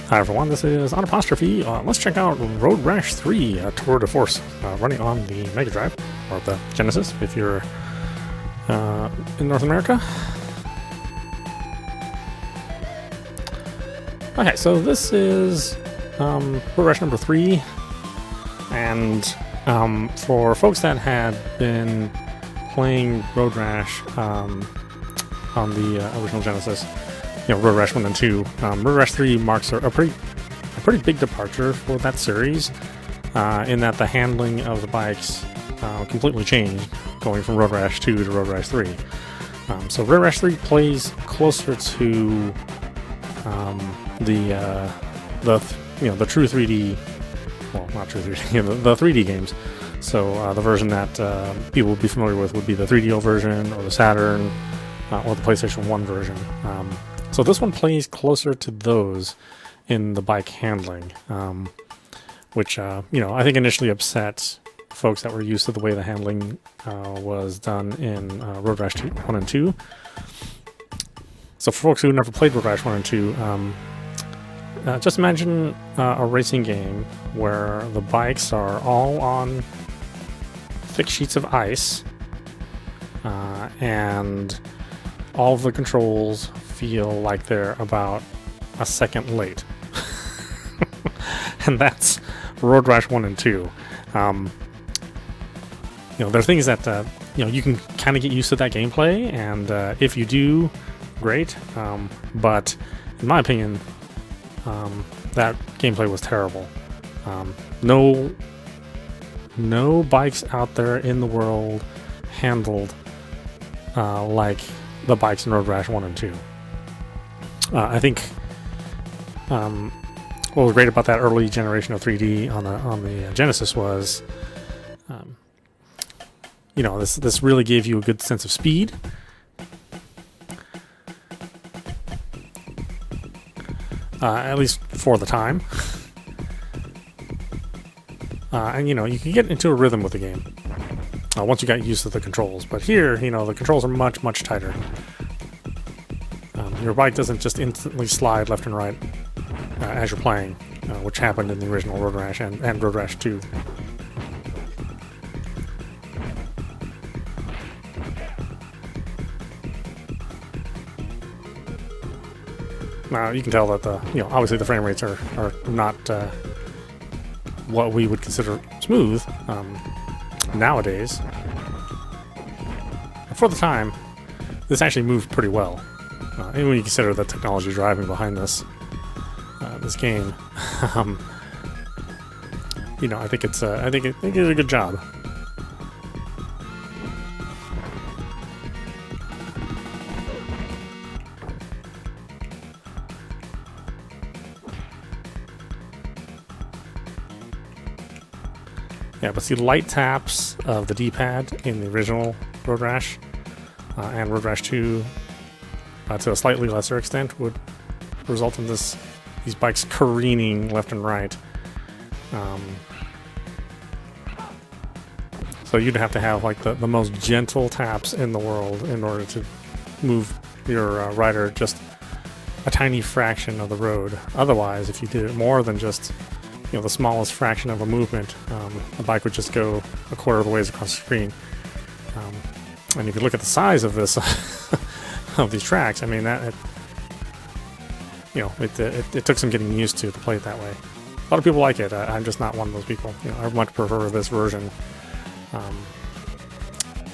Hi everyone, this is audap. Let's check out Road Rash 3 Tour de Force, running on the Mega Drive, or the Genesis if you're in North America. Okay, so this is Road Rash number 3, and for folks that had been playing Road Rash on the original Genesis, Road Rash 1 and 2. Road Rash 3 marks a pretty big departure for that series, in that the handling of the bikes completely changed, going from Road Rash 2 to Road Rash 3. So Road Rash 3 plays closer to the true 3D, well, not true 3D, the 3D games. So the version that people would be familiar with would be the 3DO version, or the Saturn, or the PlayStation 1 version. So this one plays closer to those in the bike handling, which, I think initially upset folks that were used to the way the handling was done in Road Rash 1 and 2. So for folks who never played Road Rash 1 and 2, just imagine a racing game where the bikes are all on thick sheets of ice, and all of the controls feel like they're about a second late. And that's Road Rash 1 and 2. There are things that you can kind of get used to that gameplay, and if you do, great. But in my opinion, that gameplay was terrible. No bikes out there in the world handled like the bikes in Road Rash 1 and 2. I think what was great about that early generation of 3D on the Genesis was, this really gave you a good sense of speed. At least for the time. And you can get into a rhythm with the game once you got used to the controls. But here, the controls are much, much tighter. Your bike doesn't just instantly slide left and right as you're playing, which happened in the original Road Rash and Road Rash 2. Now you can tell that obviously the frame rates are not what we would consider smooth nowadays. For the time, this actually moved pretty well. And when you consider the technology driving behind this game, I think it did a good job. Yeah, but see, light taps of the D-pad in the original Road Rash and Road Rash 2, to a slightly lesser extent, would result in these bikes careening left and right. So you'd have to have like the most gentle taps in the world in order to move your rider just a tiny fraction of the road. Otherwise, if you did it more than just the smallest fraction of a movement, the bike would just go a quarter of the ways across the screen. And if you look at the size of this of these tracks, I mean that it took some getting used to play it that way. A lot of people like it. I'm just not one of those people. I much prefer this version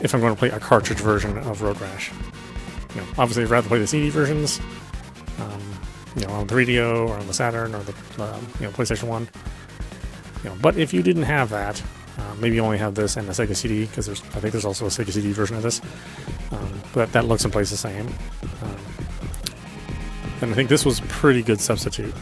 if I'm going to play a cartridge version of Road Rash. Obviously I'd rather play the CD versions, on the 3DO or on the Saturn or the PlayStation 1. But if you didn't have that, maybe you only have this and a Sega CD, because I think there's also a Sega CD version of this, but that looks and plays the same. And I think this was a pretty good substitute.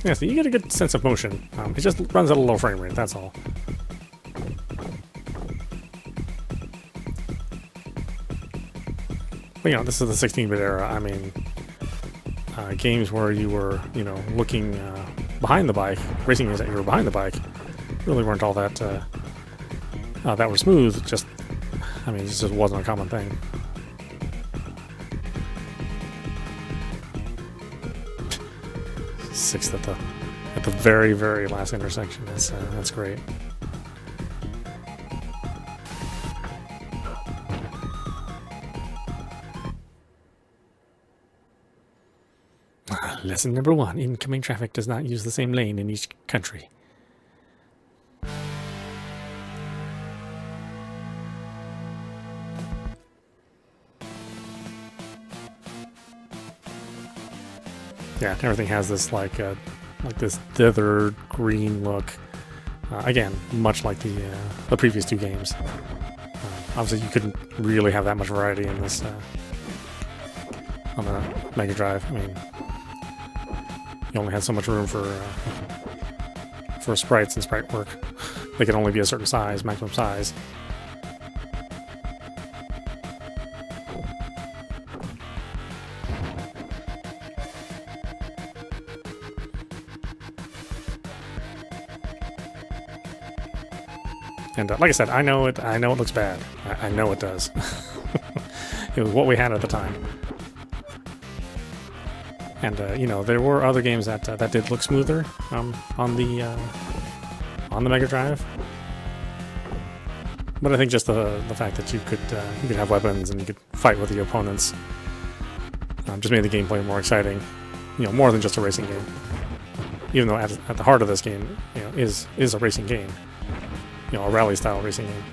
Yeah, so you get a good sense of motion. It just runs at a low frame rate, that's all. But this is the 16-bit era. I mean, games where you were, looking behind the bike, racing games that you were behind the bike, really weren't all that that were smooth. Just, I mean, it just wasn't a common thing. Sixth at the very, very last intersection. That's great. Lesson number 1: incoming traffic does not use the same lane in each country. Yeah, everything has this like this dithered green look. Again, much like the previous 2 games. Obviously, you couldn't really have that much variety in this on the Mega Drive. I mean, you only had so much room for sprites and sprite work. They could only be a certain size, maximum size. And like I said, I know it looks bad. I know it does. It was what we had at the time. And you know, there were other games that did look smoother on the Mega Drive. But I think just the fact that you could have weapons and you could fight with your opponents just made the gameplay more exciting. You know, more than just a racing game. Even though at the heart of this game, you know, is a racing game. You know, a rally-style racing game.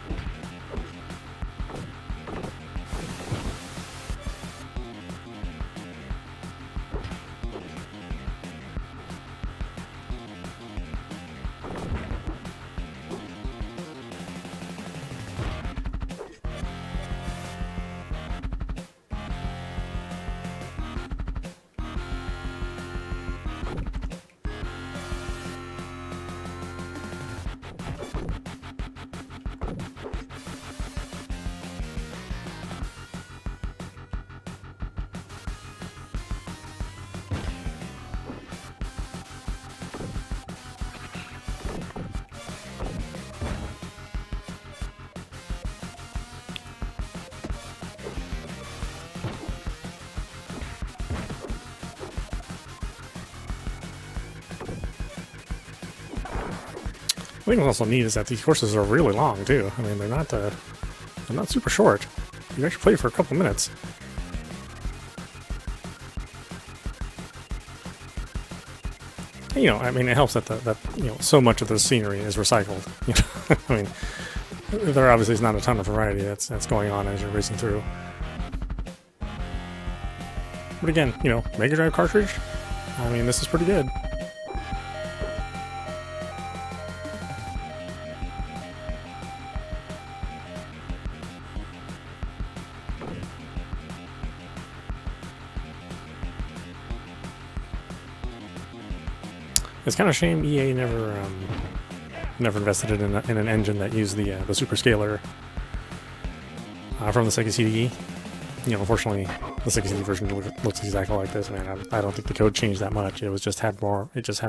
I think what's also neat is that these courses are really long too. I mean, they're not super short. You actually play for a couple minutes. And, you know, I mean, it helps that that you know, so much of the scenery is recycled. You know? I mean, there obviously is not a ton of variety that's going on as you're racing through. But again, you know, Mega Drive cartridge. I mean, this is pretty good. It's kind of a shame EA never invested in an engine that used the super scaler from the Sega CD. You know, unfortunately, the Sega CD version looks exactly like this. Man, I don't think the code changed that much. It just had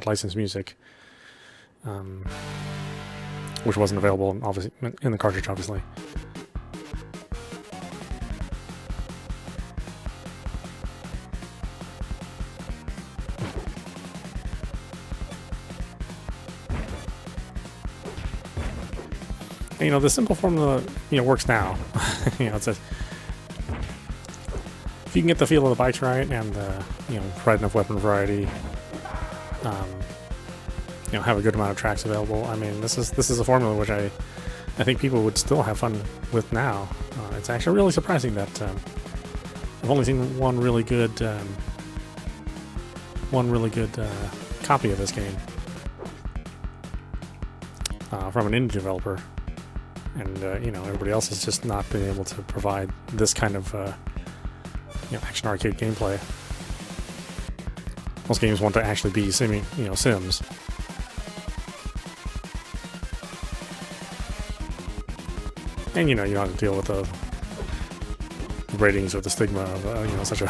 licensed music, which wasn't available obviously in the cartridge, obviously. You know, the simple formula, you know, works now. You know, it's if you can get the feel of the bikes right and you know, provide enough weapon variety, you know, have a good amount of tracks available. I mean, this is a formula which I think people would still have fun with now. It's actually really surprising that I've only seen one really good copy of this game from an indie developer. And, you know, everybody else has just not been able to provide this kind of, you know, action arcade gameplay. Most games want to actually be Sims. And, you know, you don't have to deal with the ratings or the stigma of, you know, such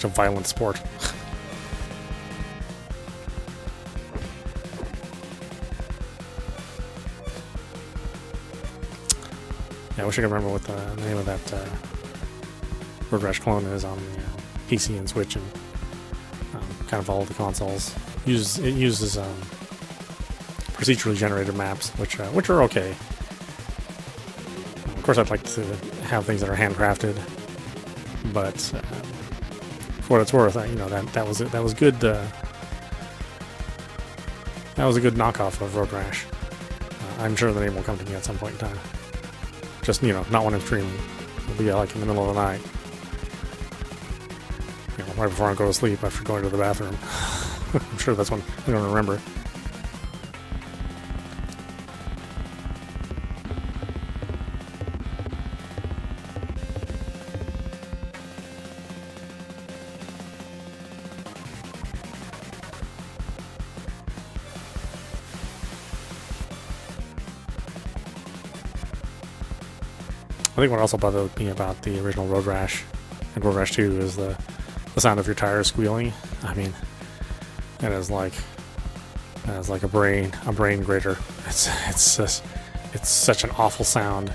a violent sport. Yeah, I wish I could remember what the name of that Road Rash clone is on the PC and Switch and kind of all the consoles. It uses procedurally generated maps, which are okay. Of course, I'd like to have things that are handcrafted, but for what it's worth, that was good. That was a good knockoff of Road Rash. I'm sure the name will come to me at some point in time. Just not when I'm streaming. It'll be like in the middle of the night, right before I go to sleep after going to the bathroom. I'm sure that's when I don't remember. I think what also bothered me about the original Road Rash and Road Rash 2 is the sound of your tires squealing. I mean, it is like a brain grater. It's such an awful sound,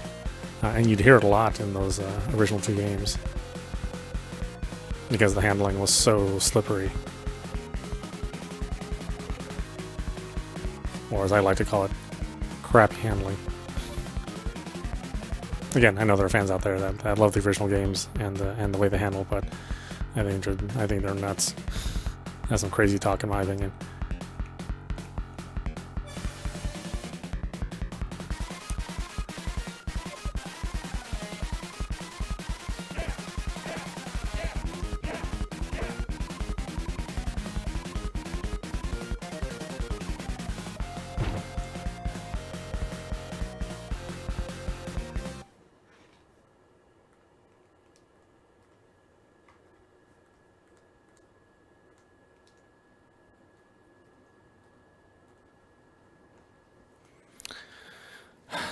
and you'd hear it a lot in those original 2 games because the handling was so slippery, or as I like to call it, crappy handling. Again, I know there are fans out there that love the original games and the way they handle, but I think they're nuts. That's some crazy talk, in my opinion.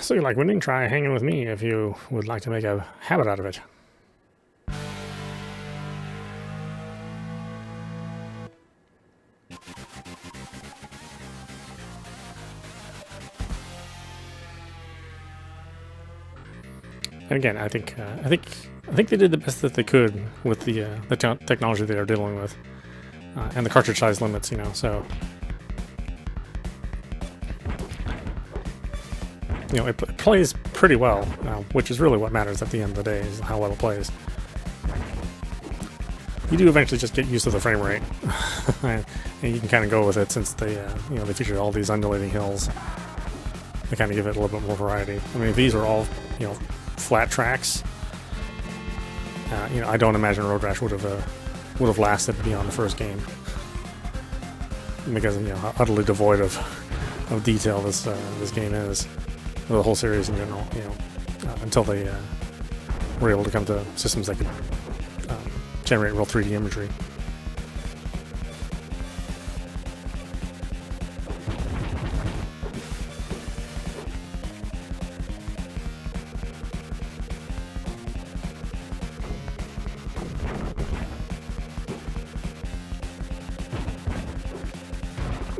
So you like winning? Try hanging with me if you would like to make a habit out of it. And again, I think they did the best that they could with the technology they are dealing with, and the cartridge size limits. So. It plays pretty well, which is really what matters at the end of the day, is how well it plays. You do eventually just get used to the frame rate, and you can kind of go with it since they feature all these undulating hills. They kind of give it a little bit more variety. I mean, if these are all, flat tracks, I don't imagine Road Rash would have lasted beyond the first game, because how utterly devoid of detail this game is. The whole series in general, until they were able to come to systems that could generate real 3D imagery.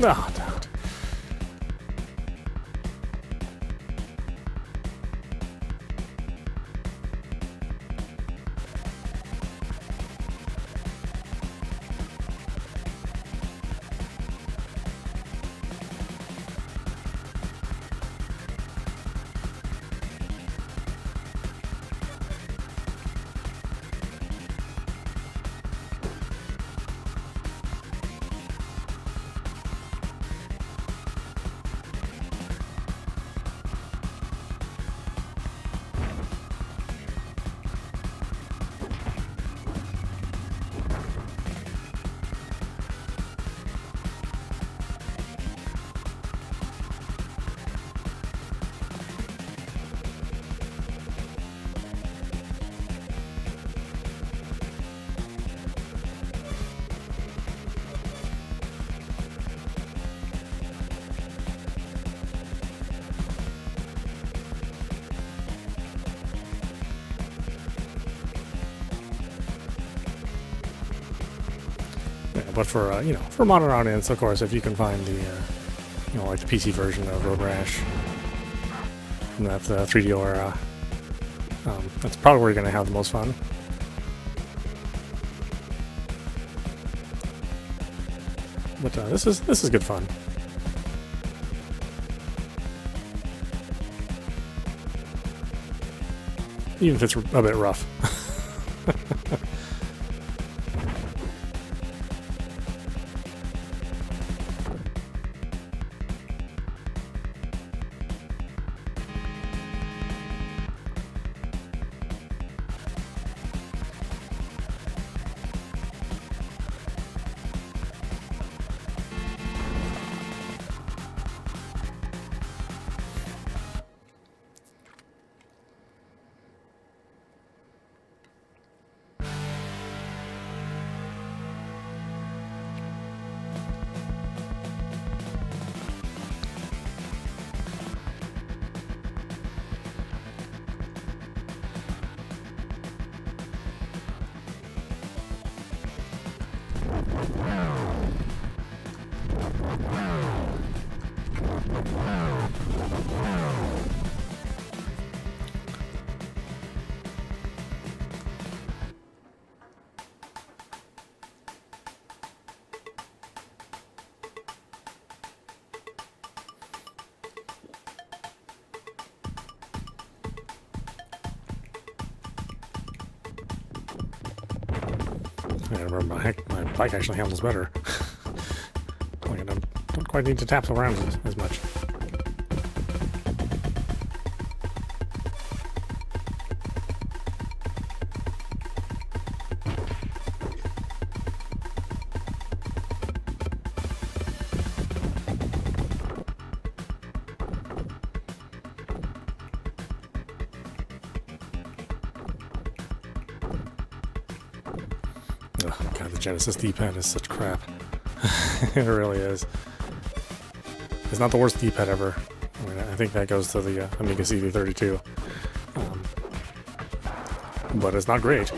Oh, damn it. But for for a modern audience, of course, if you can find the like the PC version of Road Rash from that 3DO era, That's probably where you're going to have the most fun. But this is good fun. Even if it's a bit rough. I remember my bike actually handles better. Like I don't quite need to tap around as much. Oh, God, the Genesis D-pad is such crap. It really is. It's not the worst D-pad ever. I mean, I think that goes to the Amiga CV32. But it's not great.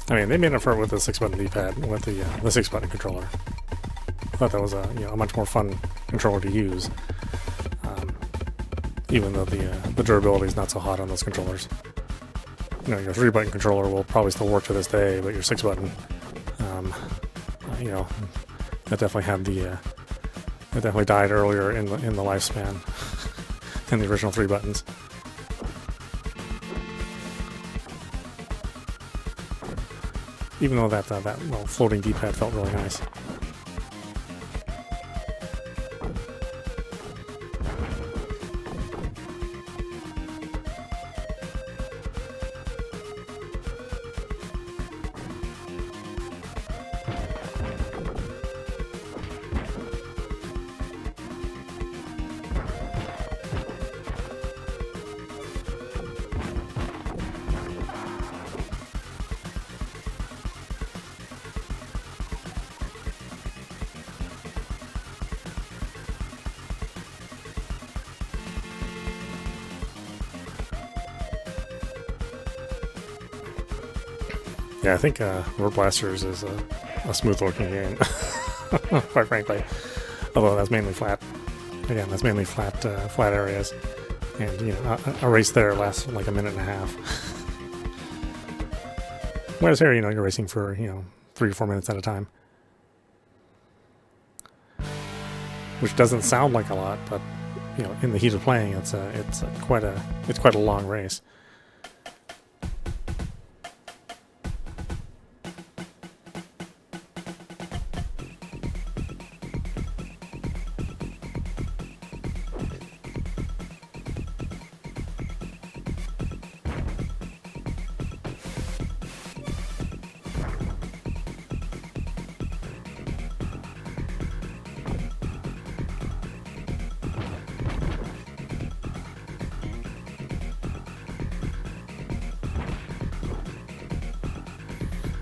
I mean, they made up for it with the 6-button D-pad, with the 6-button controller. I thought that was a much more fun controller to use, even though the durability is not so hot on those controllers. You know, your 3-button controller will probably still work to this day, but your 6-button, you know, that definitely had that definitely died earlier in the lifespan than the original 3 buttons. Even though that floating D-pad felt really nice. Yeah, I think Road Blasters is a smooth-looking game, quite frankly. Although that's mainly flat. Again, that's mainly flat areas, and you know, a race there lasts like a minute and a half. Whereas here, you know, you're racing for 3 or 4 minutes at a time, which doesn't sound like a lot, but you know, in the heat of playing, it's quite a long race.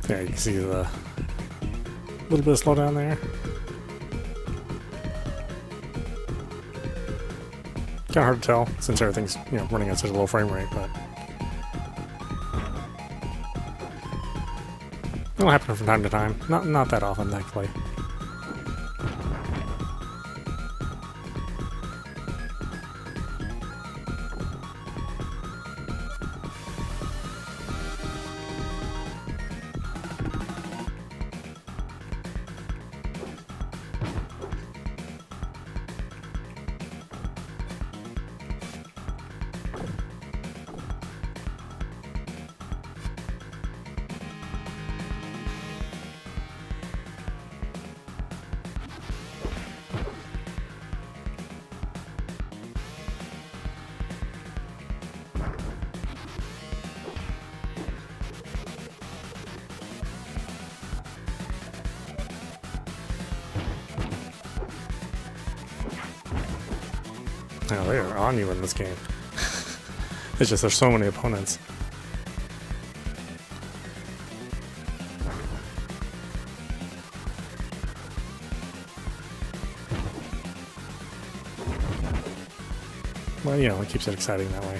Yeah, you can see the little bit of slowdown there. Kind of hard to tell since everything's running at such a low frame rate, but it'll happen from time to time. Not that often, thankfully. Oh, they are on you in this game. It's just there's so many opponents. Well, it keeps it exciting that way.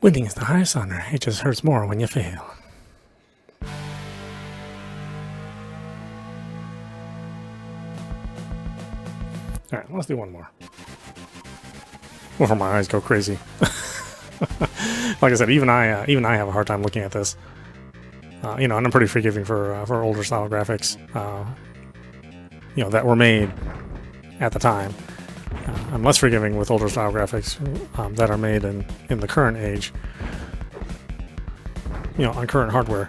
Winning is the highest honor. It just hurts more when you fail. Alright, let's do one more. Before my eyes go crazy. Like I said, even I have a hard time looking at this. And I'm pretty forgiving for older style graphics. That were made at the time. I'm less forgiving with older style graphics that are made in the current age, on current hardware.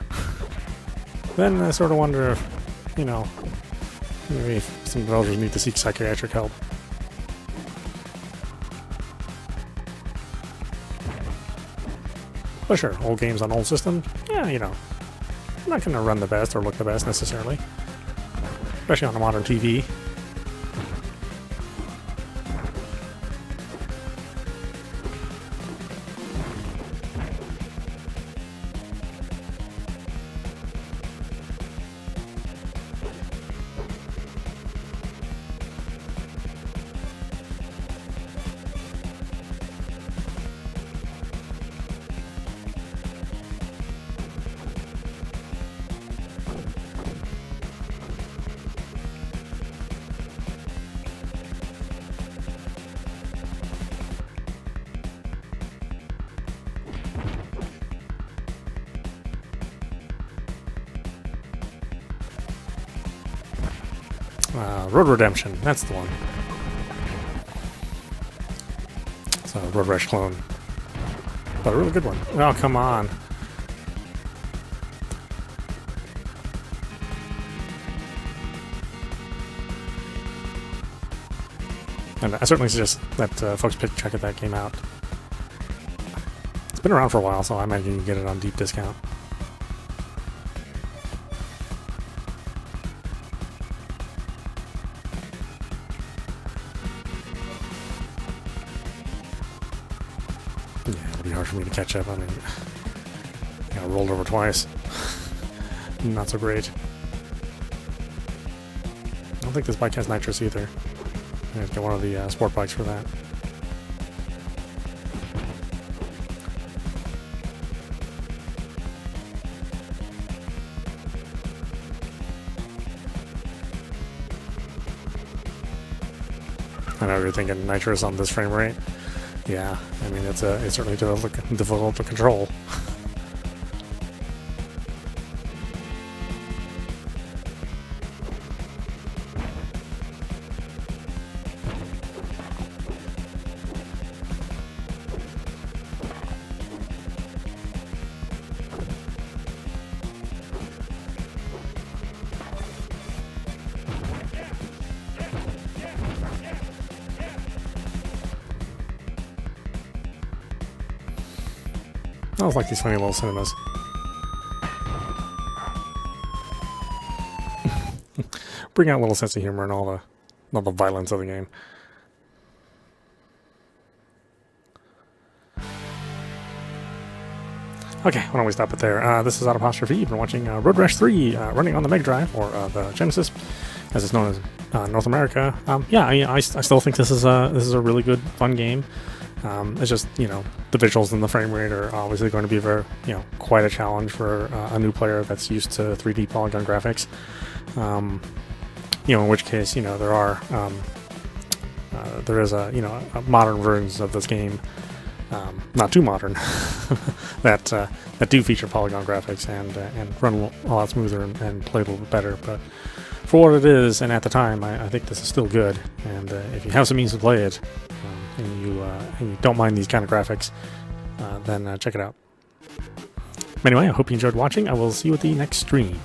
Then I sort of wonder if, maybe some developers need to seek psychiatric help. But sure, old games on old systems, yeah, not going to run the best or look the best necessarily, especially on a modern TV. Road Redemption, that's the one. It's a Road Rash clone. But a really good one. Oh, come on. And I certainly suggest that folks check that game out. It's been around for a while, so I imagine you can get it on deep discount. Yeah, it'll be hard for me to catch up. I mean, I rolled over twice. Not so great. I don't think this bike has nitrous either. I have to get one of the sport bikes for that. I know you're thinking nitrous on this frame rate. Yeah, I mean it's certainly difficult to control. I always like these funny little cinemas. Bring out a little sense of humor and all the violence of the game. Okay, why don't we stop it there? This is audap. You've been watching Road Rash 3 running on the Mega Drive, or the Genesis, as it's known as North America. Yeah, I still think this is a really good, fun game. It's just, the visuals and the frame rate are obviously going to be very, quite a challenge for a new player that's used to 3D polygon graphics. In which case, there is a modern versions of this game, not too modern, that do feature polygon graphics and run a lot smoother and play a little bit better. But for what it is, and at the time, I think this is still good. And if you have some means to play it, and you don't mind these kind of graphics, then check it out. Anyway, I hope you enjoyed watching. I will see you at the next stream.